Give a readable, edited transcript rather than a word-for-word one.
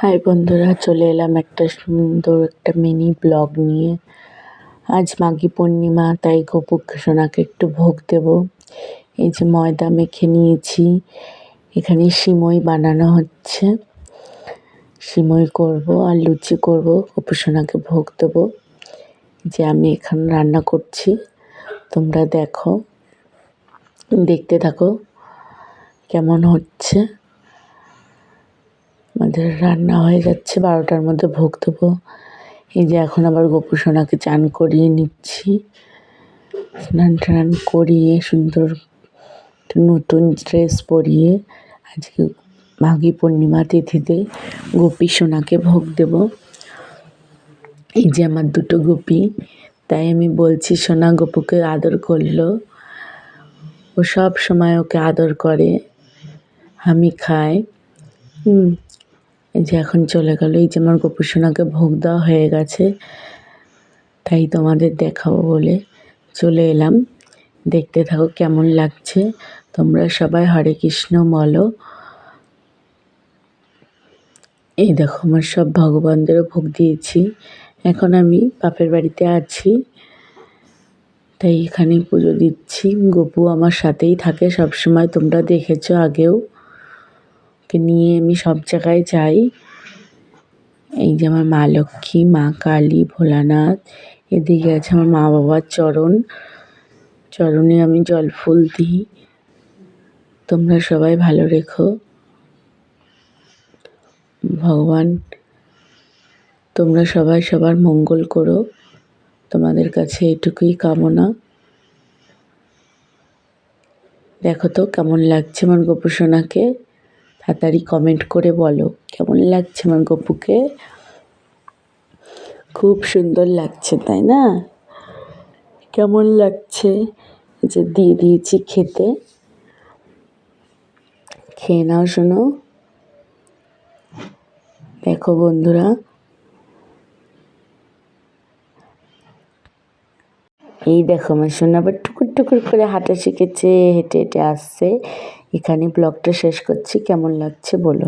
High বন্ধুরা, চলে এলাম একটা সুন্দর একটা মিনি ব্লগ নিয়ে। আজ মাঘী পূর্ণিমা, তাই গোপু সোনাকে একটু ভোগ দেব। এই যে ময়দা মেখে নিয়েছি, এখানে সিমই বানানো হচ্ছে। সিমই করব আর লুচি করব, গোপু সোনাকে ভোগ দেব। যে আমি এখানে রান্না করছি, তোমরা দেখো, দেখতে থাকো কেমন হচ্ছে। আমাদের রান্না হয়ে যাচ্ছে, 12টার মধ্যে ভোগ দেবো। এই যে এখন আবার গোপু সোনাকে চান করিয়ে নিচ্ছি। স্নান টান করিয়ে সুন্দর নতুন ড্রেস পরিয়ে আজকে মাঘী পূর্ণিমা তিথিতে গোপী সোনাকে ভোগ দেব। এই যে আমার দুটো গোপী, তাই আমি বলছি সোনা গোপুকে আদর করলো। ও সব সময় ওকে আদর করে, আমি খাই। এই যে এখন চলে গেল। এই যে আমার গোপু সোনাকে ভোগ দেওয়া হয়ে গেছে, তাই তোমাদের দেখাবো বলে চলে এলাম। দেখতে থাকো কেমন লাগছে। তোমরা সবাই হরে কৃষ্ণ বলো। এই দেখো আমার সব ভগবানদেরও ভোগ দিয়েছি। এখন আমি বাপের বাড়িতে আছি, তাই এখানে পুজো দিচ্ছি। গোপু আমার সাথেই থাকে সব সময়, তোমরা দেখেছো আগেও। ওকে নিয়ে আমি সব জায়গায় যাই। এই যে আমার মা লক্ষ্মী, মা কালী, ভোলানাথ, এদিকে আছে আমার মা বাবার চরণ, চরণে আমি জল ফুল দিই। তোমরা সবাই ভালো রেখো ভগবান, তোমরা সবাই সবার মঙ্গল করো, তোমাদের কাছে এটুকুই কামনা। দেখো তো কেমন লাগছে আমার গোপু সোনাকে, তাড়াতাড়ি কমেন্ট করে বলো কেমন লাগছে আমার গোপুকে। খুব সুন্দর লাগছে, তাই না? কেমন লাগছে? যে দিয়ে দিয়েছি খেতে, খেয়ে নাও শোনো। দেখো বন্ধুরা, এই দেখো আমার সোনা আবার টুকুর টুকুর করে হাঁটা শিখেছে, হেঁটে হেঁটে আসছে। এখানে ব্লগটা শেষ করছি, কেমন লাগছে বলো।